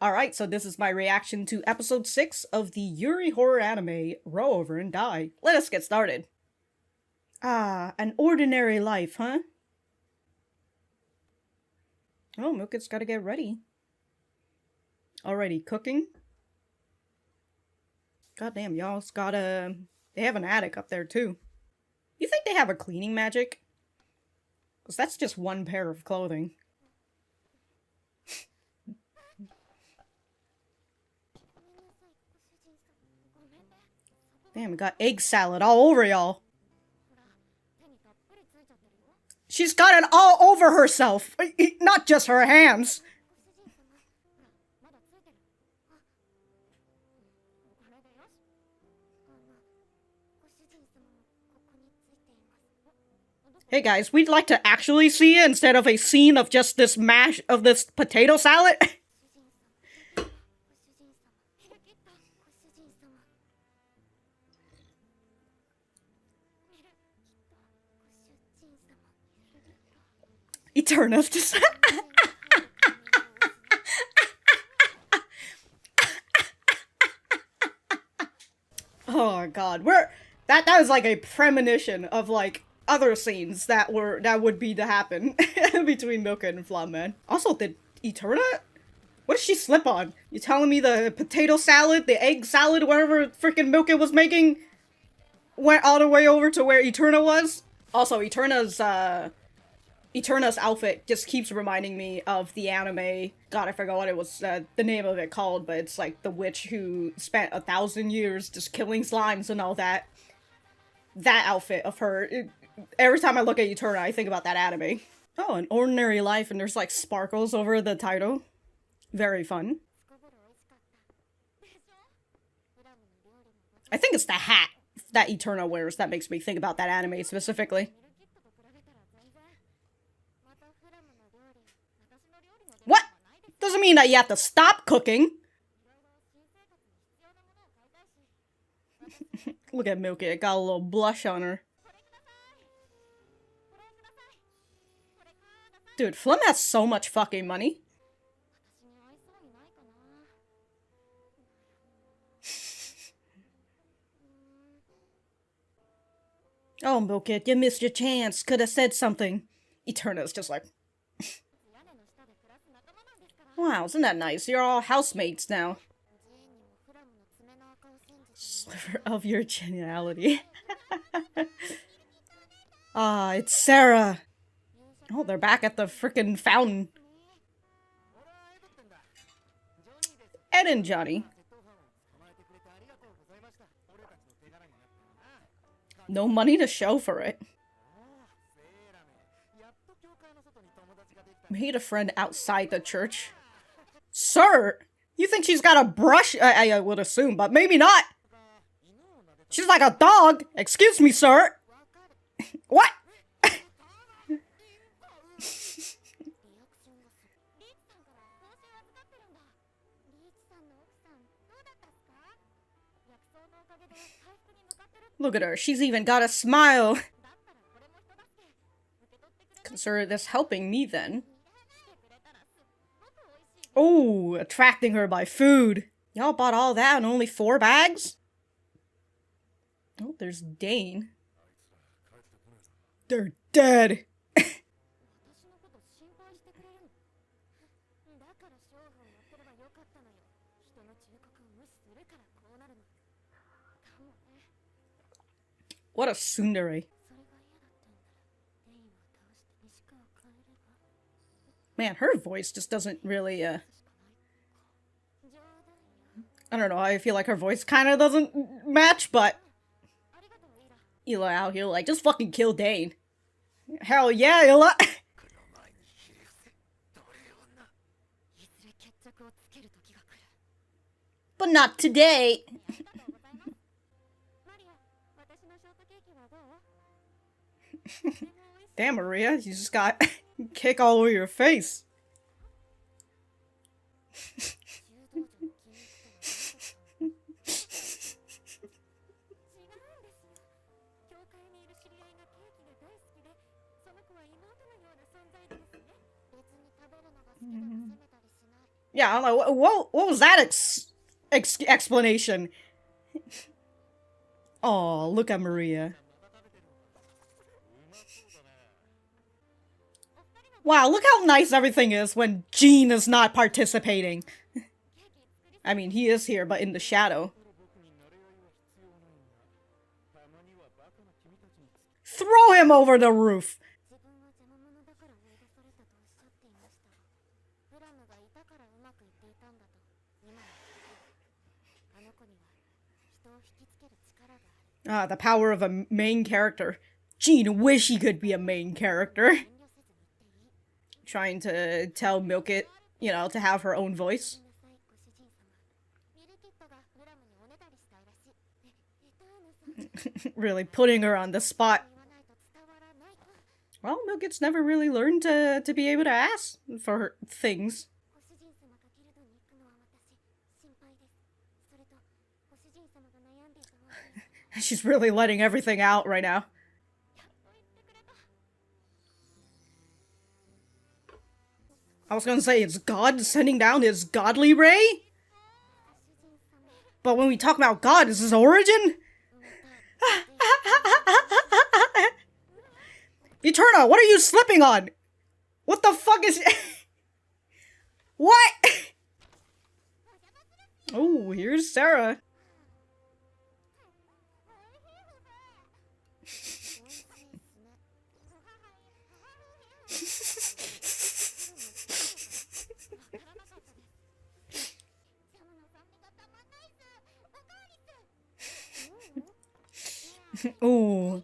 Alright, so this is my reaction to episode 6 of the Yuri horror anime, Row Over and Die. Let us get started. Ah, an ordinary life, huh? Oh, Milkit's gotta get ready. Already cooking? Goddamn, y'all's got a... They have an attic up there, too. You think they have a cleaning magic? Because that's just one pair of clothing. Damn, we got egg salad all over y'all. She's got it all over herself, not just her hands. Hey guys, we'd like to actually see it instead of a scene of just this mash of this potato salad. Eternus just oh my god, that was like a premonition of like other scenes that would be to happen between Milkit and Flum, man. Also, did Eterna? What did she slip on? You telling me the potato salad, the egg salad, whatever freaking Milkit was making, went all the way over to where Eterna was? Also, Eterna's outfit just keeps reminding me of the anime. God, I forgot what it was, the name of it called, but it's like the witch who spent 1,000 years just killing slimes and all that. That outfit of her, every time I look at Eterna, I think about that anime. Oh, an ordinary life, and there's like sparkles over the title. Very fun. I think it's the hat that Eterna wears that makes me think about that anime specifically. What? Doesn't mean that you have to stop cooking. Look at Milkit, got a little blush on her. Dude, Flum has so much fucking money. Oh, Milkit, you missed your chance. Could have said something. Eterna's just like... Wow, isn't that nice? You're all housemates now. Sliver of your geniality. Ah, it's Sarah. Oh, they're back at the frickin' fountain. Ed and Johnny. No money to show for it. Made a friend outside the church. Sir! You think she's got a brush? I would assume, but maybe not. She's like a dog. Excuse me, sir. What? Look at her. She's even got a smile. Consider this helping me then. Oh, attracting her by food. Y'all bought all that and only 4 bags? Oh, there's Dane. They're dead. What a tsundere. Man, her voice just doesn't really, I don't know, I feel like her voice kind of doesn't match, but... Ela out here like, just fucking kill Dane. Hell yeah, Ela! But not today! Damn, Maria, you just got cake all over your face. Yeah, I'm like, what was that explanation? Oh, look at Maria. Wow, look how nice everything is when Jean is not participating. I mean, he is here, but in the shadow. Throw him over the roof! Ah, the power of a main character. Jean wish he could be a main character. Trying to tell Milkit, you know, to have her own voice. Really putting her on the spot. Well, Milkit's never really learned to be able to ask for things. She's really letting everything out right now. I was gonna say, it's God sending down his godly ray? But when we talk about God, is his origin? Eterna, what are you slipping on? What the fuck is... What? Oh, here's Sarah. Ooh.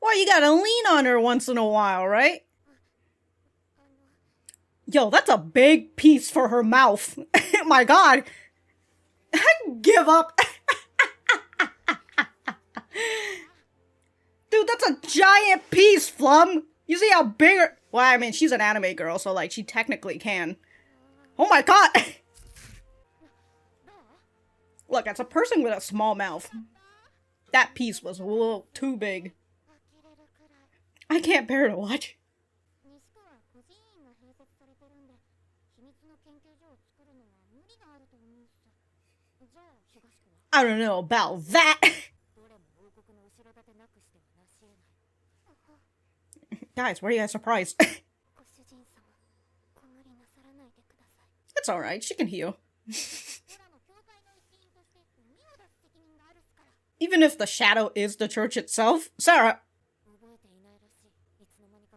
Well, you gotta lean on her once in a while, right? Yo, that's a big piece for her mouth. My god. I give up. Dude, that's a giant piece, Flum. You see how big her... Well, I mean, she's an anime girl, so, like, she technically can. Oh my god! Look, it's a person with a small mouth. That piece was a little too big. I can't bear to watch. I don't know about that. Guys, why are you guys surprised? It's alright, she can heal. Even if the shadow is the church itself, Sarah...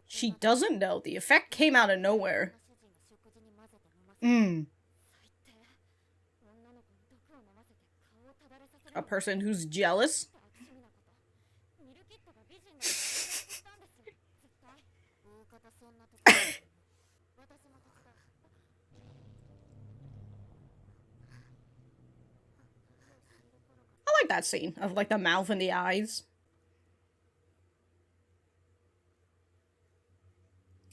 She doesn't know. The effect came out of nowhere. A person who's jealous? I like that scene of, like, the mouth and the eyes.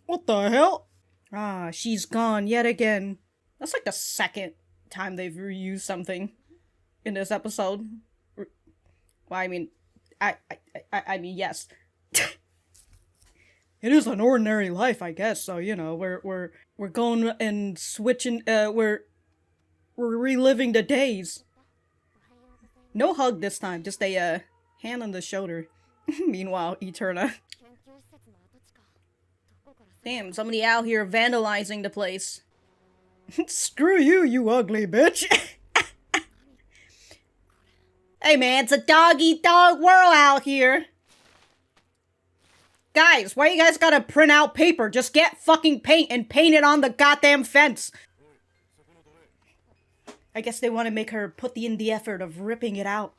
What the hell? Ah, she's gone yet again. That's like the second time they've reused something in this episode. Well, I mean, I mean, yes. It is an ordinary life, I guess. So, you know, we're going and switching. We're reliving the days. No hug this time, just a hand on the shoulder. Meanwhile, Eterna. Damn, somebody out here vandalizing the place. Screw you, you ugly bitch. Hey man, it's a dog-eat-dog world out here. Guys, why you guys gotta print out paper? Just get fucking paint and paint it on the goddamn fence. I guess they want to make her put in the effort of ripping it out.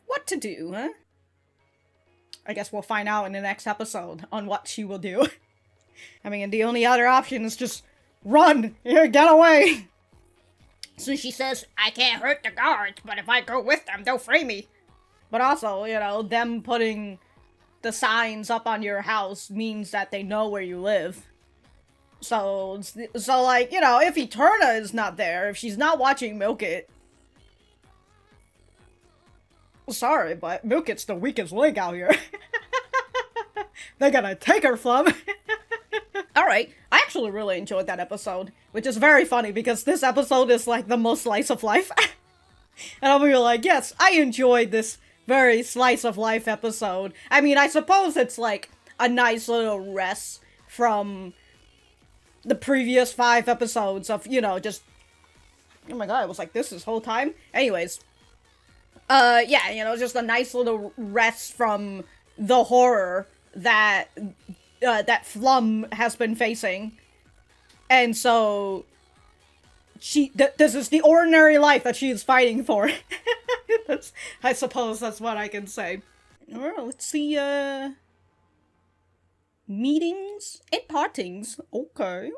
What to do, huh? I guess we'll find out in the next episode on what she will do. I mean, the only other option is just run! Here, get away! So she says, I can't hurt the guards, but if I go with them, they'll free me. But also, you know, them putting the signs up on your house means that they know where you live. So like, you know, if Eterna is not there, if she's not watching Milkit, sorry, but Milkit's the weakest link out here. They're gonna take her, Flum. Alright, I actually really enjoyed that episode, which is very funny because this episode is like the most slice of life. And I'll be like, yes, I enjoyed this very slice of life episode. I mean, I suppose it's like a nice little rest from the previous 5 episodes of, you know, just, oh my god, it was like this whole time. Anyways, yeah, you know, just a nice little rest from the horror that that Flum has been facing. And so this is the ordinary life that she is fighting for. I suppose that's what I can say. Well, let's see, meetings and partings. Okay.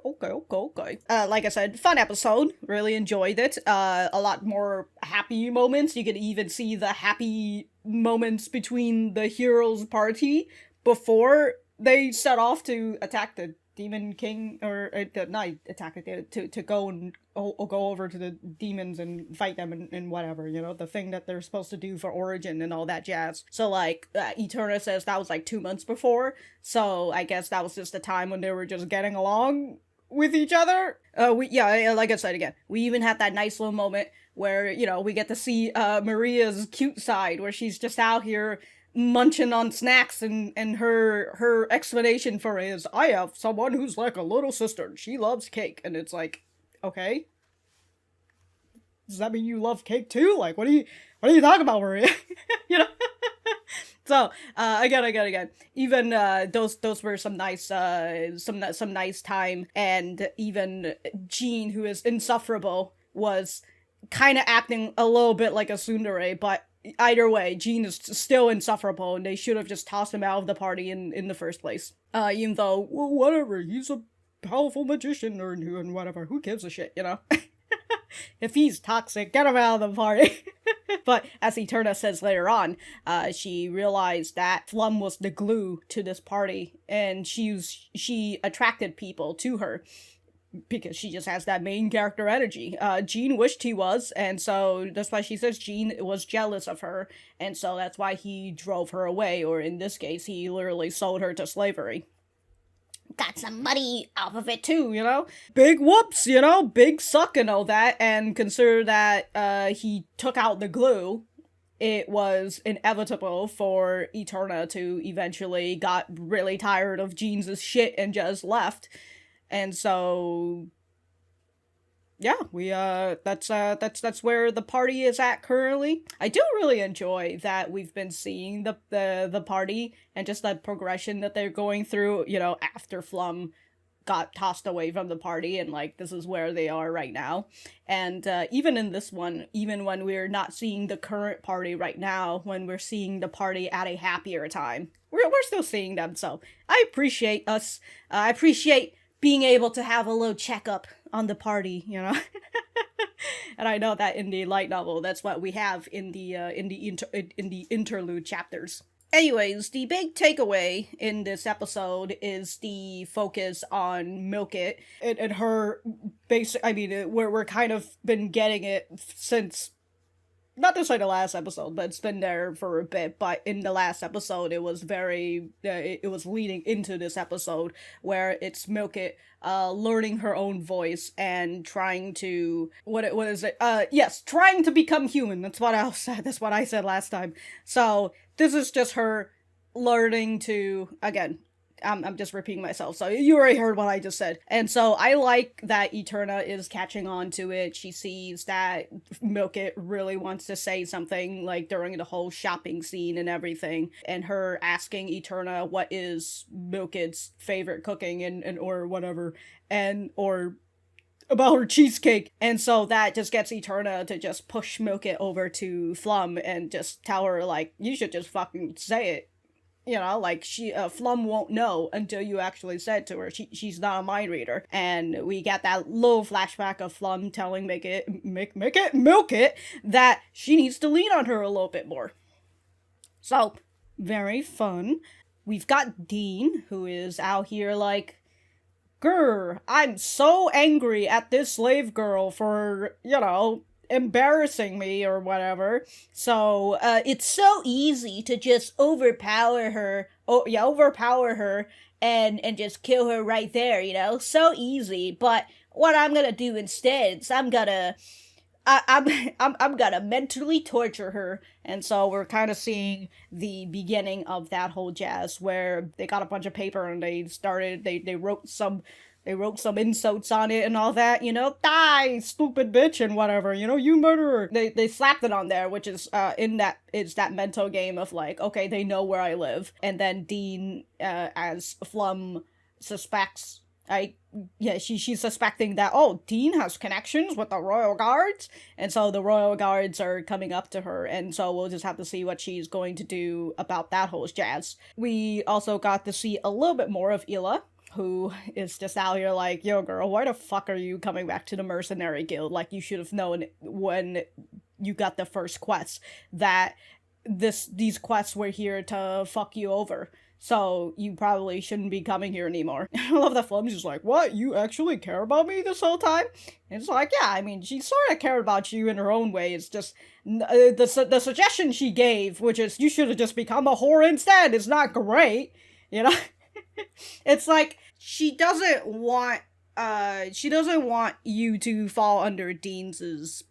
Like I said, fun episode. Really enjoyed it. A lot more happy moments. You could even see the happy moments between the heroes' party before they set off to attack the Demon King, or not attack it, to go and go over to the demons and fight them and whatever, you know, the thing that they're supposed to do for Origin and all that jazz. So like, Eterna says that was like 2 months before, so I guess that was just the time when they were just getting along with each other. Yeah, like I said again, we even had that nice little moment where, you know, we get to see Maria's cute side, where she's just out here munching on snacks, and her explanation for it is, I have someone who's like a little sister and she loves cake. And it's like, okay, does that mean you love cake too? Like, what are you talking about, Maria? You know. So again, even those were some nice some nice time. And even Jean, who is insufferable, was kind of acting a little bit like a tsundere, but either way, Jean is still insufferable, and they should have just tossed him out of the party in the first place. Even though, well, whatever, he's a powerful magician, or and whatever, who gives a shit, you know? If he's toxic, get him out of the party. But as Eterna says later on, she realized that Flum was the glue to this party, and she attracted people to her, because she just has that main character energy. Jean wished he was, and so that's why she says Jean was jealous of her, and so that's why he drove her away, or in this case, he literally sold her to slavery. Got some money off of it too, you know? Big whoops, you know? Big suck and all that, and consider that he took out the glue. It was inevitable for Eterna to eventually got really tired of Jean's shit and just left. And so, yeah, we, that's where the party is at currently. I do really enjoy that we've been seeing the party and just the progression that they're going through, you know, after Flum got tossed away from the party, and like, this is where they are right now. And, even in this one, even when we're not seeing the current party right now, when we're seeing the party at a happier time, we're still seeing them, so I appreciate us, I appreciate being able to have a little checkup on the party, you know? And I know that in the light novel, that's what we have in the interlude chapters. Anyways, the big takeaway in this episode is the focus on Milkit and her basic, I mean, we're kind of been getting it since, not to say the last episode, but it's been there for a bit. But in the last episode, it was very, it was leading into this episode, where it's Milkit learning her own voice and trying to, what is it? Yes, trying to become human. That's what I said. That's what I said last time. So this is just her learning to, again, I'm just repeating myself, so you already heard what I just said. And so I like that Eterna is catching on to it. She sees that Milkit really wants to say something, like during the whole shopping scene and everything, and her asking Eterna what is Milkit's favorite cooking and or whatever, and or about her cheesecake. And so that just gets Eterna to just push Milkit over to Flum and just tell her, like, you should just fucking say it. You know, like, Flum won't know until you actually said to her. She's not a mind reader. And we get that little flashback of Flum telling Milkit that she needs to lean on her a little bit more. So, very fun. we've got Dean, who is out here like, grr, I'm so angry at this slave girl for, embarrassing me or whatever. So, it's so easy to just overpower her. Oh, yeah, overpower her and just kill her right there, So easy. But what I'm gonna do instead is I'm gonna mentally torture her, and so we're kind of seeing the beginning of that whole jazz where they got a bunch of paper and they wrote some insults on it and all that, die, stupid bitch, and whatever, you murderer. They slapped it on there, which is it's that mental game of like, okay, they know where I live, and then Dean, as Flum suspects, she's suspecting that, oh, Dean has connections with the Royal Guards, and so the Royal Guards are coming up to her, and so we'll just have to see what she's going to do about that whole jazz. We also got to see a little bit more of Ila, who is just out here like, yo girl, why the fuck are you coming back to the mercenary guild? Like, you should have known when you got the first quest that these quests were here to fuck you over. So you probably shouldn't be coming here anymore. I love that Flum's just like, what? You actually care about me this whole time? And it's like, yeah, I mean, she sort of cared about you in her own way. It's just the suggestion she gave, which is you should have just become a whore instead, is not great. It's like she doesn't want you to fall under Dean's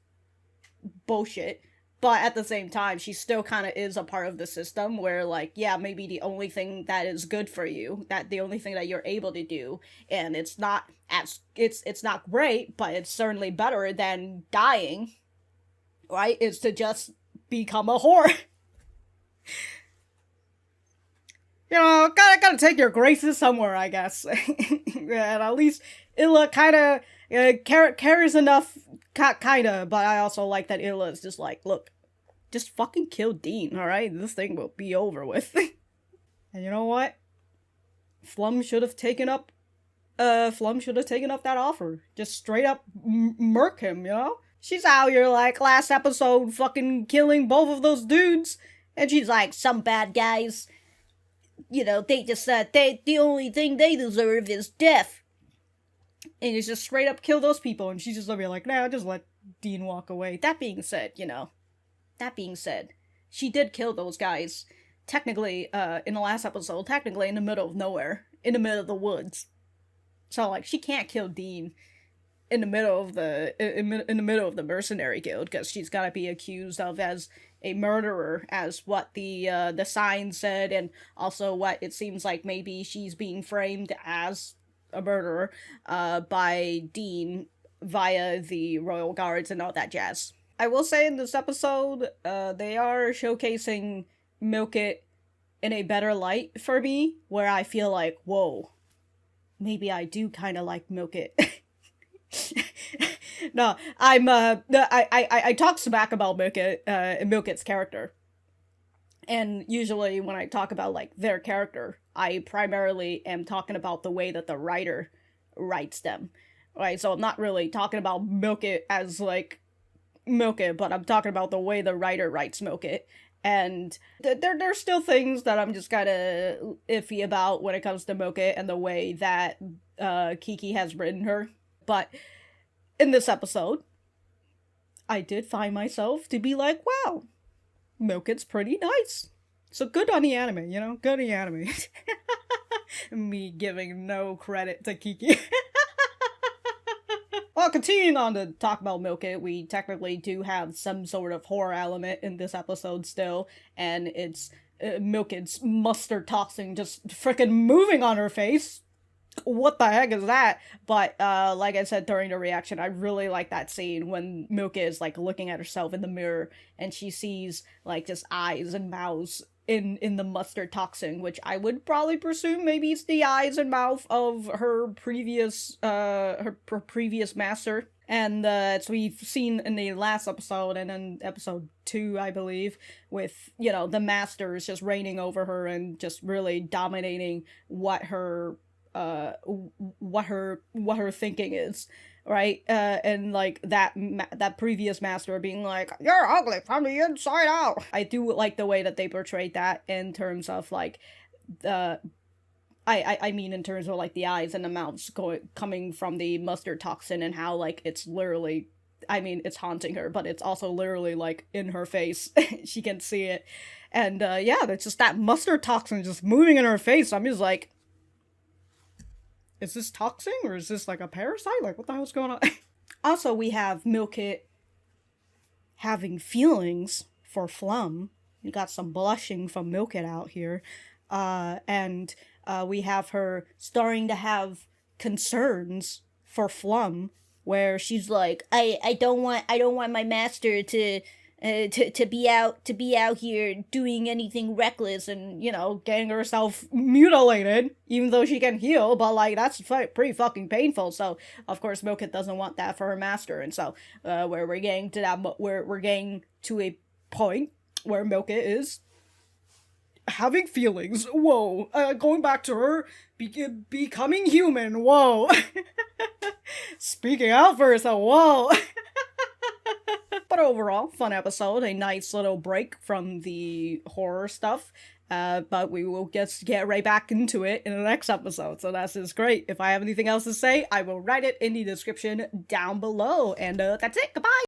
bullshit. But at the same time, she still kind of is a part of the system where, like, yeah, maybe the only thing that is good for you, that the only thing that you're able to do, and it's not great, but it's certainly better than dying, right? Is to just become a whore. Gotta take your graces somewhere, I guess. And at least Illa kind of cares enough, kinda, but I also like that Illa is just like, look, just fucking kill Dean, alright? This thing will be over with. And you know what? Flum should have taken up that offer. Just straight up murk him, She's out here like, last episode, fucking killing both of those dudes, and she's like, some bad guys, they just said the only thing they deserve is death. And you just straight up kill those people, and she's just gonna be like, nah, just let Dean walk away. That being said, she did kill those guys, technically, in the last episode, technically in the middle of nowhere, in the middle of the woods. So, like, she can't kill Dean in the middle of the mercenary guild, because she's gotta be accused of as a murderer, as what the sign said, and also what it seems like maybe she's being framed as a murderer by Dean via the Royal Guards and all that jazz. I will say in this episode, they are showcasing Milkit in a better light for me, where I feel like, whoa, maybe I do kind of like Milkit. No, I talk smack about Milkit's character. And usually when I talk about, like, their character, I primarily am talking about the way that the writer writes them. Right, so I'm not really talking about Milkit as, like, Milkit, but I'm talking about the way the writer writes Milkit. And there's still things that I'm just kinda iffy about when it comes to Milkit and the way that Kiki has written her. But in this episode, I did find myself to be like, wow, Milkit's pretty nice. So good on the anime, good on the anime. Me giving no credit to Kiki. Well, continuing on to talk about Milkit, we technically do have some sort of horror element in this episode still, and it's Milkit's mustard toxin just freaking moving on her face. What the heck is that? But like I said during the reaction, I really like that scene when Milkit is like looking at herself in the mirror and she sees like just eyes and mouths in the mustard toxin, which I would probably presume maybe it's the eyes and mouth of her previous master. And as we've seen in the last episode and in episode 2, I believe, with, the masters just reigning over her and just really dominating what her thinking is, right? And like that previous master being like, you're ugly from the inside out. I do like the way that they portrayed that in terms of like I mean in terms of like the eyes and the mouths coming from the mustard toxin, and how like it's literally, I mean, it's haunting her, but it's also literally like in her face. She can see it. And yeah, there's just that mustard toxin just moving in her face. I'm just like, is this toxin or is this like a parasite? Like, what the hell's going on? Also, we have Milkit having feelings for Flum. You got some blushing from Milkit out here. And we have her starting to have concerns for Flum, where she's like, I don't want my master to be out here doing anything reckless and, you know, getting herself mutilated, even though she can heal, but like that's pretty fucking painful. So of course Milkit doesn't want that for her master, and so where we're getting to that, we're getting to a point where Milkit is having feelings. Whoa. Going back to her becoming human. Whoa. Speaking out for herself. Whoa. But overall, fun episode. A nice little break from the horror stuff. But we will just get right back into it in the next episode. So that's just great. If I have anything else to say, I will write it in the description down below. And that's it. Goodbye.